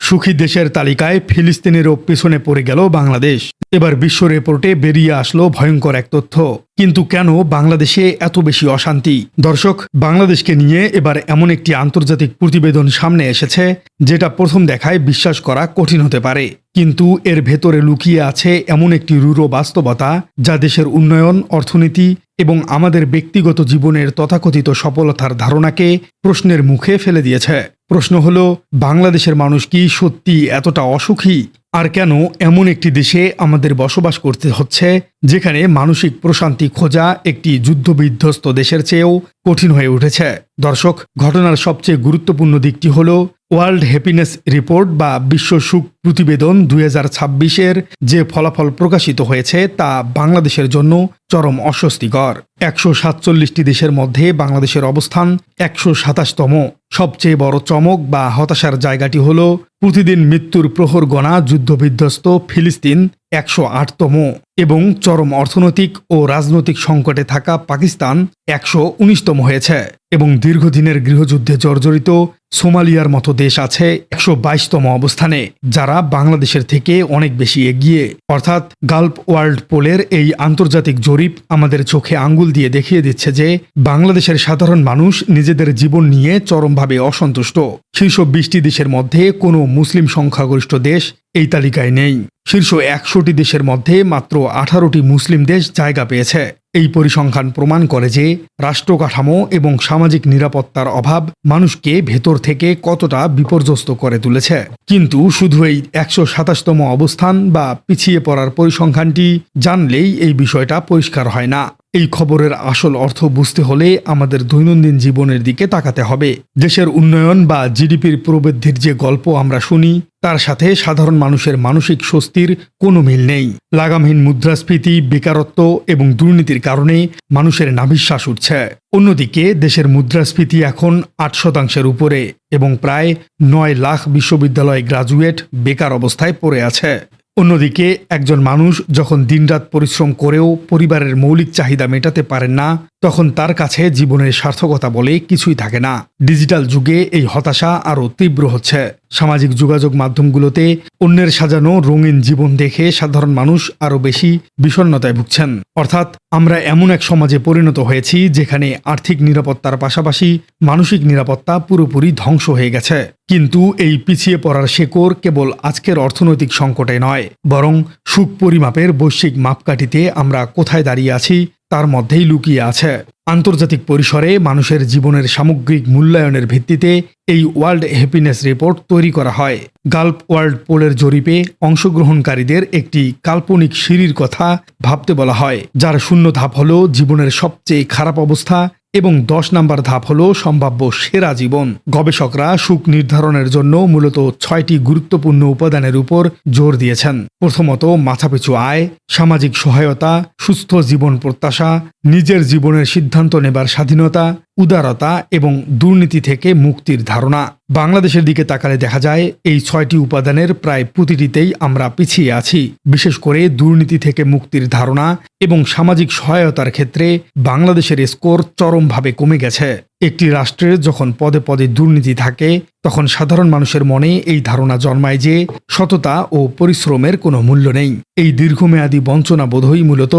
সুখী দেশের তালিকায় ফিলিস্তিনেরও পেছনে পড়ে গেল বাংলাদেশ। এবার বিশ্ব রিপোর্টে বেরিয়ে আসলো ভয়ঙ্কর এক তথ্য। কিন্তু কেন বাংলাদেশে এত বেশি অশান্তি? দর্শক, বাংলাদেশকে নিয়ে এবার এমন একটি আন্তর্জাতিক প্রতিবেদন সামনে এসেছে যেটা প্রথম দেখায় বিশ্বাস করা কঠিন হতে পারে, কিন্তু এর ভেতরে লুকিয়ে আছে এমন একটি রূঢ় বাস্তবতা যা দেশের উন্নয়ন, অর্থনীতি এবং আমাদের ব্যক্তিগত জীবনের তথাকথিত সফলতার ধারণাকে প্রশ্নের মুখে ফেলে দিয়েছে। প্রশ্ন হলো, বাংলাদেশের মানুষ কি সত্যি এতটা অসুখী? আর কেন এমন একটি দেশে আমাদের বসবাস করতে হচ্ছে যেখানে মানসিক প্রশান্তি খোঁজা একটি যুদ্ধবিধ্বস্ত দেশের চেয়েও কঠিন হয়ে উঠেছে? দর্শক, ঘটনার সবচেয়ে গুরুত্বপূর্ণ দিকটি হলো ওয়ার্ল্ড হ্যাপিনেস রিপোর্ট বা বিশ্ব সুখ প্রতিবেদন 2026-এর যে ফলাফল প্রকাশিত হয়েছে তা বাংলাদেশের জন্য চরম অস্বস্তিকর। 147টি দেশের মধ্যে বাংলাদেশের অবস্থান 127তম। সবচেয়ে বড় চমক বা হতাশার জায়গাটি হল প্রতিদিন মৃত্যুর প্রহর গণা যুদ্ধবিধ্বস্ত ফিলিস্তিন 108তম এবং চরম অর্থনৈতিক ও রাজনৈতিক সংকটে থাকা পাকিস্তান 119তম হয়েছে, এবং দীর্ঘদিনের গৃহযুদ্ধে জর্জরিত সোমালিয়ার মতো দেশ আছে 122তম অবস্থানে, যারা বাংলাদেশের থেকে অনেক বেশি এগিয়ে। অর্থাৎ গাল্ফ ওয়ার্ল্ড পোলের এই আন্তর্জাতিক জরিপ আমাদের চোখে আঙ্গুল দিয়ে দেখিয়ে দিচ্ছে যে বাংলাদেশের সাধারণ মানুষ নিজেদের জীবন নিয়ে চরমভাবে অসন্তুষ্ট। শীর্ষ 20টি দেশের মধ্যে কোনো মুসলিম সংখ্যাগরিষ্ঠ দেশ এই তালিকায় নেই। শীর্ষ 100টি দেশের মধ্যে মাত্র 18টি মুসলিম দেশ জায়গা পেয়েছে। এই পরিসংখ্যান প্রমাণ করে যে রাষ্ট্র কাঠামো এবং সামাজিক নিরাপত্তার অভাব মানুষকে ভেতর থেকে কতটা বিপর্যস্ত করে তুলেছে। কিন্তু শুধু এই 127তম অবস্থান বা পিছিয়ে পড়ার পরিসংখ্যানটি জানলেই এই বিষয়টা পরিষ্কার হয় না। এই খবরের আসল অর্থ বুঝতে হলে আমাদের দৈনন্দিন জীবনের দিকে তাকাতে হবে। দেশের উন্নয়ন বা জিডিপির প্রবৃদ্ধির যে গল্প আমরা শুনি তার সাথে সাধারণ মানুষের মানসিক স্বস্তির কোনো মিল নেই। লাগামহীন মুদ্রাস্ফীতি, বেকারত্ব এবং দুর্নীতির কারণে মানুষের নাভিশ্বাস উঠছে। অন্যদিকে দেশের মুদ্রাস্ফীতি এখন 8%-এর উপরে এবং প্রায় 9 লাখ বিশ্ববিদ্যালয় গ্রাজুয়েট বেকার অবস্থায় পড়ে আছে। অন্যদিকে একজন মানুষ যখন দিনরাত পরিশ্রম করেও পরিবারের মৌলিক চাহিদা মেটাতে পারেন না, তখন তার কাছে জীবনের সার্থকতা বলে কিছুই থাকে না। ডিজিটাল যুগে এই হতাশা আরও তীব্র হচ্ছে। সামাজিক যোগাযোগ মাধ্যমগুলোতে অন্যের সাজানো রঙিন জীবন দেখে সাধারণ মানুষ আরও বেশি বিষণ্ণতায় ভুগছেন। অর্থাৎ আমরা এমন এক সমাজে পরিণত হয়েছি যেখানে আর্থিক নিরাপত্তার পাশাপাশি মানসিক নিরাপত্তা পুরোপুরি ধ্বংস হয়ে গেছে। কিন্তু এই পিছিয়ে পড়ার শেকড় কেবল আজকের অর্থনৈতিক সংকটে নয়, বরং সুখ পরিমাপের বৈশ্বিক মাপকাঠিতে আমরা কোথায় দাঁড়িয়ে আছি তার মধ্যেই লুকিয়ে আছে। আন্তর্জাতিক পরিসরে মানুষের জীবনের সামগ্রিক মূল্যায়নের ভিত্তিতে এই ওয়ার্ল্ড হ্যাপিনেস রিপোর্ট তৈরি করা হয়। গাল্ফ ওয়ার্ল্ড পোলের জরিপে অংশগ্রহণকারীদের একটি কাল্পনিক সিঁড়ির কথা ভাবতে বলা হয়, যার 0 ধাপ হল জীবনের সবচেয়ে খারাপ অবস্থা এবং 10 নম্বর ধাপ হল সম্ভাব্য সেরা জীবন। গবেষকরা সুখ নির্ধারণের জন্য মূলত 6টি গুরুত্বপূর্ণ উপাদানের উপর জোর দিয়েছেন। প্রথমত, মাথাপিছু আয়, সামাজিক সহায়তা, সুস্থ জীবন প্রত্যাশা, নিজের জীবনের সিদ্ধান্ত নেবার স্বাধীনতা, উদারতা এবং দুর্নীতি থেকে মুক্তির ধারণা। বাংলাদেশের দিকে তাকালে দেখা যায় এই 6টি উপাদানের প্রায় প্রতিটিতেই আমরা পিছিয়ে আছি। বিশেষ করে দুর্নীতি থেকে মুক্তির ধারণা এবং সামাজিক সহায়তার ক্ষেত্রে বাংলাদেশের স্কোর চরমভাবে কমে গেছে। একটি রাষ্ট্রের যখন পদে পদে দুর্নীতি থাকে তখন সাধারণ মানুষের মনে এই ধারণা জন্মায় যে সততা ও পরিশ্রমের কোনো মূল্য নেই। এই দীর্ঘমেয়াদী বঞ্চনা বোধই মূলত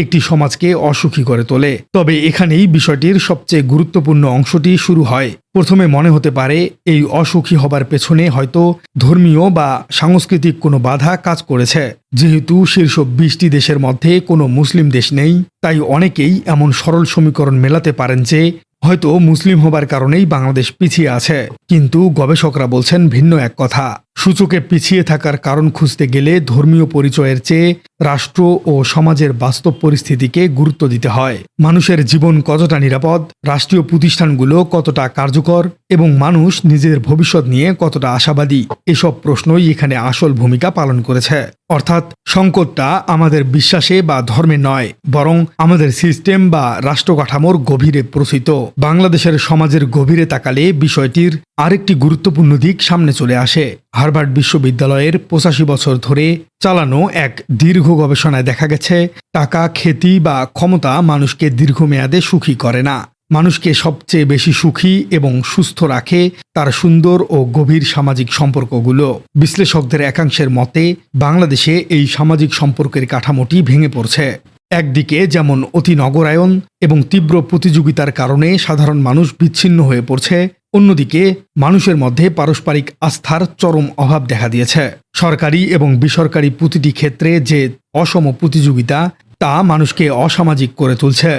একটি সমাজকে অসুখী করে তোলে। তবে এখানেই বিষয়টির সবচেয়ে গুরুত্বপূর্ণ অংশটি শুরু হয়। প্রথমে মনে হতে পারে এই অসুখী হবার পেছনে হয়তো ধর্মীয় বা সাংস্কৃতিক কোনো বাধা কাজ করেছে। যেহেতু শীর্ষ 20টি দেশের মধ্যে কোনো মুসলিম দেশ নেই, তাই অনেকেই এমন সরল সমীকরণ মেলাতে পারেন যে হয়তো মুসলিম হবার কারণেই বাংলাদেশ পিছিয়ে আছে। কিন্তু গবেষকরা বলছেন ভিন্ন এক কথা। সূচকে পিছিয়ে থাকার কারণ খুঁজতে গেলে ধর্মীয় পরিচয়ের চেয়ে রাষ্ট্র ও সমাজের বাস্তব পরিস্থিতিকে গুরুত্ব দিতে হয়। মানুষের জীবন কতটা নিরাপদ, রাষ্ট্রীয় প্রতিষ্ঠানগুলো কতটা কার্যকর এবং মানুষ নিজের ভবিষ্যৎ নিয়ে কতটা আশাবাদী, এসব প্রশ্নই এখানে আসল ভূমিকা পালন করেছে। অর্থাৎ সংকটটা আমাদের বিশ্বাসে বা ধর্মে নয়, বরং আমাদের সিস্টেম বা রাষ্ট্র কাঠামোর গভীরে প্রসিত। বাংলাদেশের সমাজের গভীরে তাকালে বিষয়টির আরেকটি গুরুত্বপূর্ণ দিক সামনে চলে আসে। হার্ভার্ড বিশ্ববিদ্যালয়ের 85 বছর ধরে চালানো এক দীর্ঘ গবেষণায় দেখা গেছে টাকা, খ্যাতি বা ক্ষমতা মানুষকে দীর্ঘমেয়াদে সুখী করে না। মানুষকে সবচেয়ে বেশি সুখী এবং সুস্থ রাখে তার সুন্দর ও গভীর সামাজিক সম্পর্কগুলো। বিশ্লেষকদের একাংশের মতে বাংলাদেশে এই সামাজিক সম্পর্কের কাঠামোটি ভেঙে পড়ছে। একদিকে যেমন অতি নগরায়ন এবং তীব্র প্রতিযোগিতার কারণে সাধারণ মানুষ বিচ্ছিন্ন হয়ে পড়ছে, অন্যদিকে মানুষের মধ্যে পারস্পরিক আস্থার চরম অভাব দেখা দিয়েছে। সরকারি এবং বেসরকারি প্রতিটি ক্ষেত্রে যে অসম প্রতিযোগিতা তা মানুষকে অসামাজিক করে তুলছে।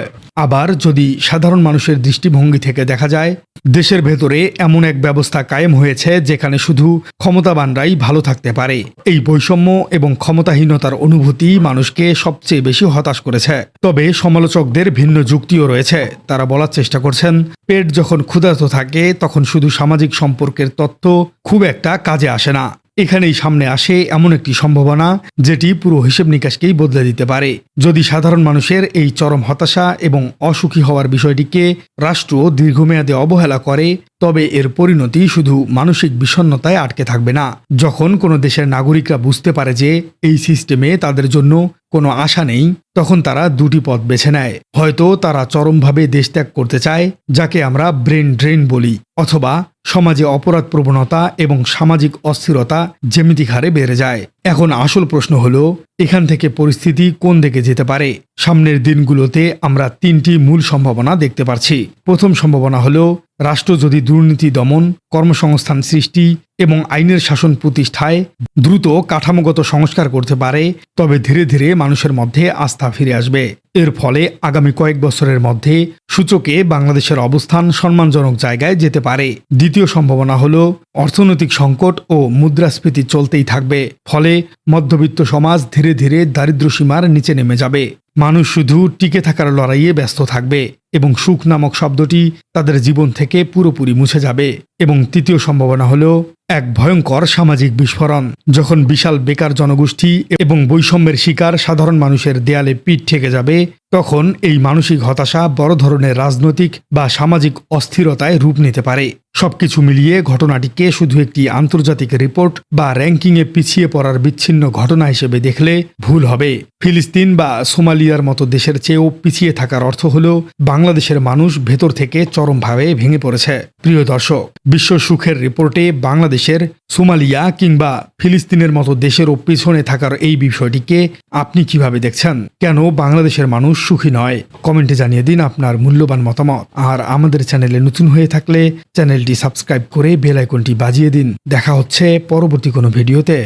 আবার যদি সাধারণ মানুষের দৃষ্টিভঙ্গি থেকে দেখা যায়, দেশের ভেতরে এমন এক ব্যবস্থা কায়েম হয়েছে যেখানে শুধু ক্ষমতাবানরাই ভালো থাকতে পারে। এই বৈষম্য এবং ক্ষমতাহীনতার অনুভূতি মানুষকে সবচেয়ে বেশি হতাশ করেছে। তবে সমালোচকদের ভিন্ন যুক্তিও রয়েছে। তারা বলার চেষ্টা করছেন, পেট যখন ক্ষুধার্ত থাকে তখন শুধু সামাজিক সম্পর্কের তত্ত্ব খুব একটা কাজে আসে না। এখানেই সামনে আসে এমন একটি সম্ভাবনা যেটি পুরো হিসেব নিকাশকেই বদলে দিতে পারে। যদি সাধারণ মানুষের এই চরম হতাশা এবং অসুখী হওয়ার বিষয়টিকে রাষ্ট্র দীর্ঘমেয়াদে অবহেলা করে, তবে এর পরিণতি শুধু মানসিক বিষণ্ণতায় আটকে থাকবে না। যখন কোনো দেশের নাগরিকরা বুঝতে পারে যে এই সিস্টেমে তাদের জন্য কোনো আশা নেই, তখন তারা দুটি পথ বেছে নেয়। হয়তো তারা চরমভাবে দেশ ত্যাগ করতে চায়, যাকে আমরা ব্রেন ড্রেন বলি, অথবা সমাজে অপরাধ প্রবণতা এবং সামাজিক অস্থিরতা জ্যামিতিক হারে বেড়ে যায়। এখন আসল প্রশ্ন হলো, এখান থেকে পরিস্থিতি কোন দিকে যেতে পারে? সামনের দিনগুলোতে আমরা তিনটি মূল সম্ভাবনা দেখতে পাচ্ছি। প্রথম সম্ভাবনা হলো, রাষ্ট্র যদি দুর্নীতি দমন, কর্মসংস্থান সৃষ্টি এবং আইনের শাসন প্রতিষ্ঠায় দ্রুত কাঠামোগত সংস্কার করতে পারে, তবে ধীরে ধীরে মানুষের মধ্যে আস্থা ফিরে আসবে। এর ফলে আগামী কয়েক বছরের মধ্যে সূচকে বাংলাদেশের অবস্থান সম্মানজনক জায়গায় যেতে পারে। দ্বিতীয় সম্ভাবনা হলো, অর্থনৈতিক সংকট ও মুদ্রাস্ফীতি চলতেই থাকবে, ফলে মধ্যবিত্ত সমাজ ধীরে ধীরে দারিদ্র্যসীমার নিচে নেমে যাবে। মানুষ শুধু টিকে থাকার লড়াইয়ে ব্যস্ত থাকবে এবং সুখ নামক শব্দটি তাদের জীবন থেকে পুরোপুরি মুছে যাবে। এবং তৃতীয় সম্ভাবনা হলো এক ভয়ঙ্কর সামাজিক বিস্ফোরণ, যখন বিশাল বেকার জনগোষ্ঠী এবং বৈষম্যের শিকার সাধারণ মানুষের দেয়ালে পিঠ ঠেকে যাবে, তখন এই মানসিক হতাশা বড় ধরনের রাজনৈতিক বা সামাজিক অস্থিরতায় রূপ নিতে পারে। সবকিছু মিলিয়ে ঘটনাটিকে শুধু একটি আন্তর্জাতিক রিপোর্ট বা র্যাঙ্কিংয়ে পিছিয়ে পড়ার বিচ্ছিন্ন ঘটনা হিসেবে দেখলে ভুল হবে। ফিলিস্তিন বা সোমালিয়ার মতো দেশের চেয়েও পিছিয়ে থাকার অর্থ হল বাংলাদেশের মানুষ ভেতর থেকে চরমভাবে ভেঙে পড়েছে। প্রিয় দর্শক, বিশ্ব সুখের রিপোর্টে বাংলাদেশের, সোমালিয়া কিংবা ফিলিস্তিনের মতো দেশেরও পিছনে থাকার এই বিষয়টিকে আপনি কিভাবে দেখছেন? কেন বাংলাদেশের মানুষ সুখী নয়? কমেন্টে জানিয়ে দিন আপনার মূল্যবান মতামত। আর আমাদের চ্যানেলে নতুন হয়ে থাকলে চ্যানেলটি সাবস্ক্রাইব করে বেল আইকনটি বাজিয়ে দিন। দেখা হচ্ছে পরবর্তী কোনো ভিডিওতে।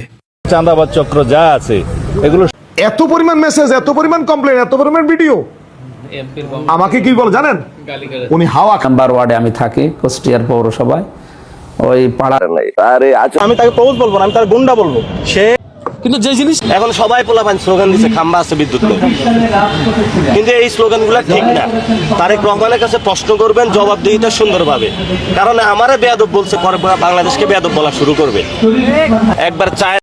চাঁদাবাজ চক্র যা আছে এগুলো, এত পরিমাণ মেসেজ, এত পরিমাণ কমপ্লেন, এত পরিমাণ ভিডিও, আমাকে কি বল জানেন? উনি হাওয়া নাম্বার ওয়ার্ডে আমি থাকি, কুষ্টিয়ার পৌরসভায়, ওই পাড়ার নাই। আরে আমি তাকে পৌঁছ বলবো না, আমি তার গুন্ডা বলবো। সে কিন্তু যে জিনিস এখন সবাই পোলাপান স্লোগান দিচ্ছে খাম্বা আছে বিদ্যুৎ নেই, কিন্তু এই স্লোগানগুলো ঠিক না। তারেক রহমানের কাছে প্রশ্ন করবেন, জবাবদিহিতা সুন্দরভাবে, কারণ আমারে বেয়াদব বলছে, পরে বাংলাদেশকে বেয়াদব বলা শুরু করবে। একবার চায়